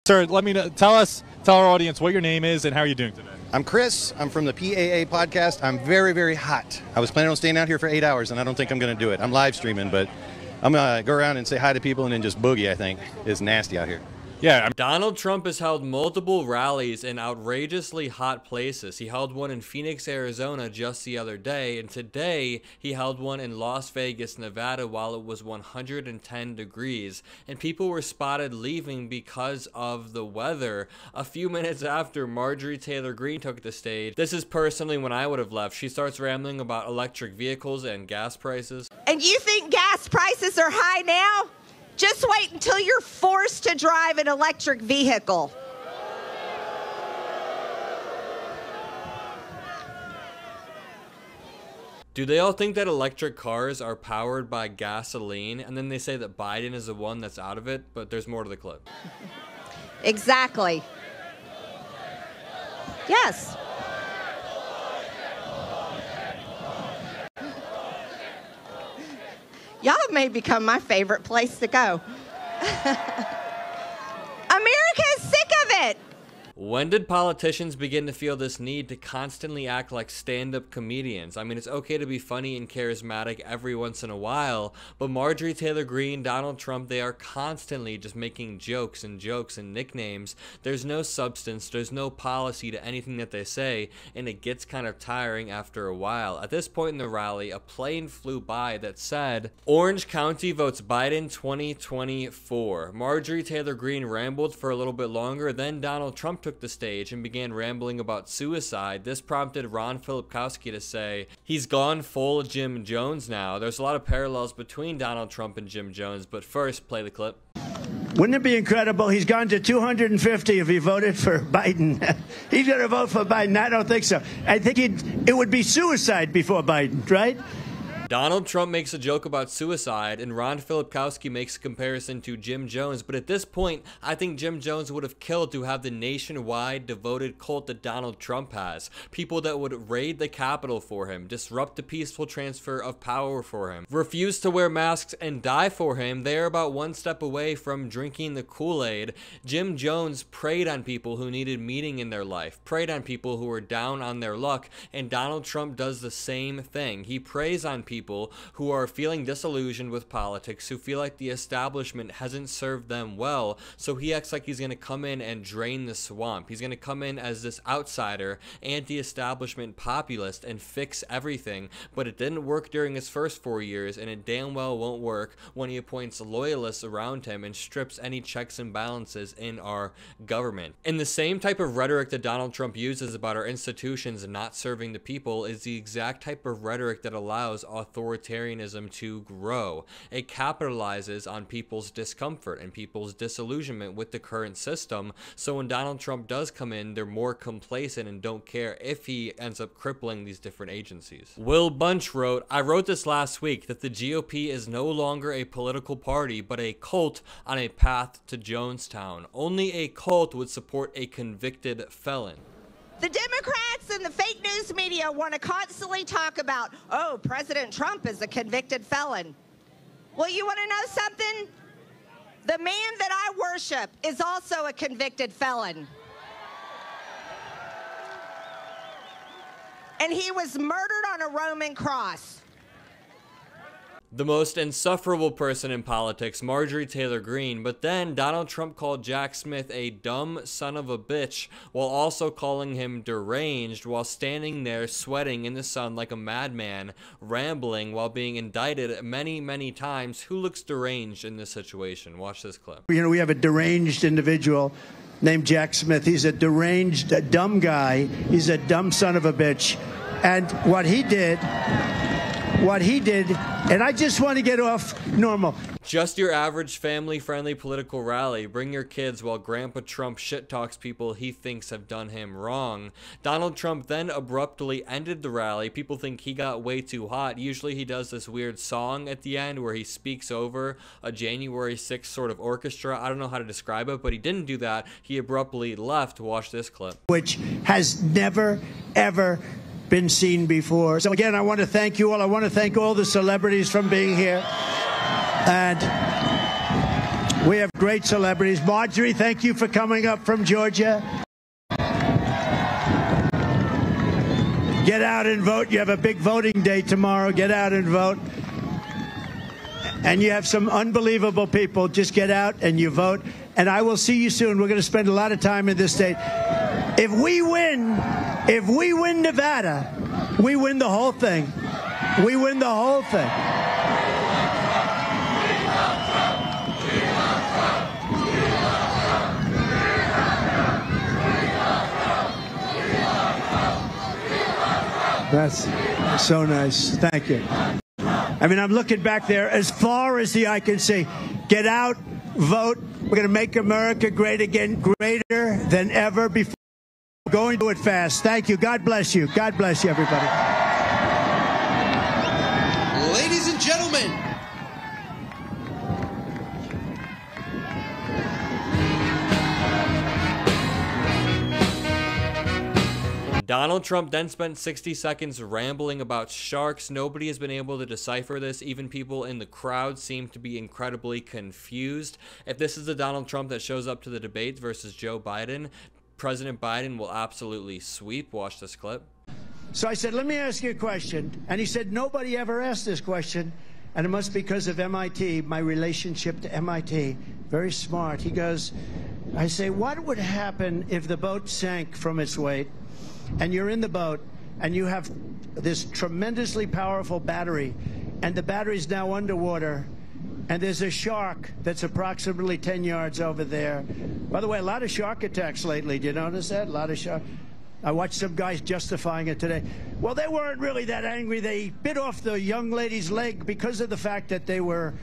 Sir, let me know, tell our audience what your name is and how are you doing today? I'm Chris. I'm from the PAA podcast. I'm very, very hot. I was planning on staying out here for 8 hours, and I don't think I'm going to do it. I'm live streaming, but I'm going to go around and say hi to people and then just boogie, I think. It's nasty out here. Yeah. Donald Trump has held multiple rallies in outrageously hot places. He held one in Phoenix, Arizona just the other day, and today he held one in Las Vegas, Nevada while it was 110 degrees, and people were spotted leaving because of the weather. A few minutes after Marjorie Taylor Greene took the stage, this is personally when I would have left. She starts rambling about electric vehicles and gas prices. And you think gas prices are high now? Just wait until you're forced to drive an electric vehicle. Do they all think that electric cars are powered by gasoline, and then they say that Biden is the one that's out of it? But there's more to the clip. Exactly. Yes. Y'all may become my favorite place to go. America is sick of it. When did politicians begin to feel this need to constantly act like stand-up comedians? I mean, it's okay to be funny and charismatic every once in a while, but Marjorie Taylor Greene, Donald Trump, they are constantly just making jokes and nicknames. There's no substance, there's no policy to anything that they say, and it gets kind of tiring after a while. At this point in the rally, a plane flew by that said, "Orange County votes Biden 2024. Marjorie Taylor Greene rambled for a little bit longer, then Donald Trump took the stage and began rambling about suicide. This prompted Ron Filipkowski to say, he's gone full Jim Jones now. There's a lot of parallels between Donald Trump and Jim Jones, but first, play the clip. Wouldn't it be incredible? He's gone to 250 if he voted for Biden. He's going to vote for Biden. I don't think so. I think it would be suicide before Biden, right? Donald Trump makes a joke about suicide, and Ron Filipkowski makes a comparison to Jim Jones, but at this point, I think Jim Jones would have killed to have the nationwide devoted cult that Donald Trump has. People that would raid the Capitol for him, disrupt the peaceful transfer of power for him, refuse to wear masks and die for him. They are about one step away from drinking the Kool-Aid. Jim Jones preyed on people who needed meaning in their life, preyed on people who were down on their luck, and Donald Trump does the same thing. He preys on people who are feeling disillusioned with politics, who feel like the establishment hasn't served them well, so he acts like he's going to come in and drain the swamp. He's going to come in as this outsider, anti-establishment populist, and fix everything, but it didn't work during his first 4 years, and it damn well won't work when he appoints loyalists around him and strips any checks and balances in our government. And the same type of rhetoric that Donald Trump uses about our institutions not serving the people is the exact type of rhetoric that allows authoritarianism to grow. It capitalizes on people's discomfort and people's disillusionment with the current system, so when Donald Trump does come in, they're more complacent and don't care if he ends up crippling these different agencies. Will Bunch wrote, I wrote this last week, that the GOP is no longer a political party, but a cult on a path to Jonestown. Only a cult would support a convicted felon. The Democrats and the fake news media want to constantly talk about, oh, President Trump is a convicted felon. Well, you want to know something? The man that I worship is also a convicted felon. And he was murdered on a Roman cross. The most insufferable person in politics, Marjorie Taylor Greene, but then Donald Trump called Jack Smith a dumb son of a bitch while also calling him deranged while standing there sweating in the sun like a madman, rambling while being indicted many, many times. Who looks deranged in this situation? Watch this clip. You know, we have a deranged individual named Jack Smith. He's a deranged, dumb guy. He's a dumb son of a bitch. And what he did, and I just want to get off normal. Just your average family-friendly political rally. Bring your kids while Grandpa Trump shit-talks people he thinks have done him wrong. Donald Trump then abruptly ended the rally. People think he got way too hot. Usually he does this weird song at the end where he speaks over a January 6th sort of orchestra. I don't know how to describe it, but he didn't do that. He abruptly left. Watch this clip. Which has never, ever been seen before. So again, I want to thank you all. I want to thank all the celebrities from being here. And We have great celebrities. Marjorie, thank you for coming up from Georgia. Get out and vote. You have a big voting day tomorrow. Get out and vote. And you have some unbelievable people. Just get out and you vote. And I will see you soon. We're going to spend a lot of time in this state. If we win Nevada, we win the whole thing. We win the whole thing. That's so nice. Thank you. I mean, I'm looking back there as far as the eye can see. Get out, vote. We're going to make America great again, greater than ever before. We're going to do it fast. Thank you. God bless you. God bless you, everybody. Ladies and gentlemen, Donald Trump then spent 60 seconds rambling about sharks. Nobody has been able to decipher this. Even people in the crowd seem to be incredibly confused. If this is the Donald Trump that shows up to the debates versus Joe Biden, President Biden will absolutely sweep. Watch this clip. So I said, let me ask you a question. And he said, nobody ever asked this question. And it must be because of MIT, my relationship to MIT. Very smart. He goes, I say, what would happen if the boat sank from its weight? And you're in the boat, and you have this tremendously powerful battery, and the battery's now underwater, and there's a shark that's approximately 10 yards over there. By the way, a lot of shark attacks lately. Do you notice that? A lot of shark. I watched some guys justifying it today. Well, they weren't really that angry. They bit off the young lady's leg because of the fact that they were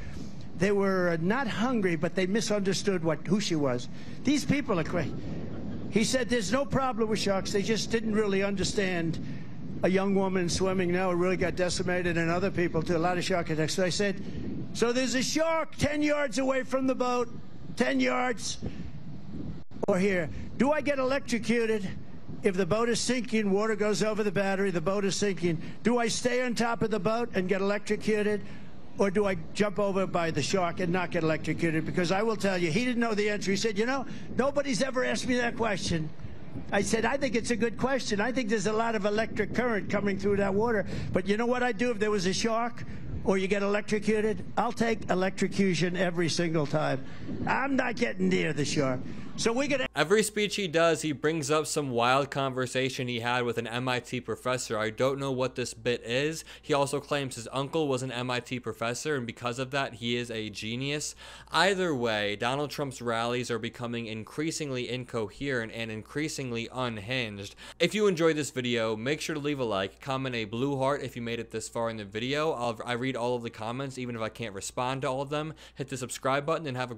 not hungry, but they misunderstood who she was. These people are crazy. He said there's no problem with sharks. They just didn't really understand a young woman swimming now who really got decimated, and other people too, a lot of shark attacks. So I said, so there's a shark 10 yards away from the boat, 10 yards, or here. Do I get electrocuted if the boat is sinking, water goes over the battery, the boat is sinking? Do I stay on top of the boat and get electrocuted? Or do I jump over by the shark and not get electrocuted? Because I will tell you, he didn't know the answer. He said, you know, nobody's ever asked me that question. I said, I think it's a good question. I think there's a lot of electric current coming through that water. But you know what I'd do if there was a shark or you get electrocuted? I'll take electrocution every single time. I'm not getting near the shark. So we could. Every speech he does, he brings up some wild conversation he had with an MIT professor. I don't know what this bit is. He also claims his uncle was an MIT professor, and because of that, he is a genius. Either way, Donald Trump's rallies are becoming increasingly incoherent and increasingly unhinged. If you enjoyed this video, make sure to leave a like, comment a blue heart if you made it this far in the video. I read all of the comments, even if I can't respond to all of them. Hit the subscribe button and have a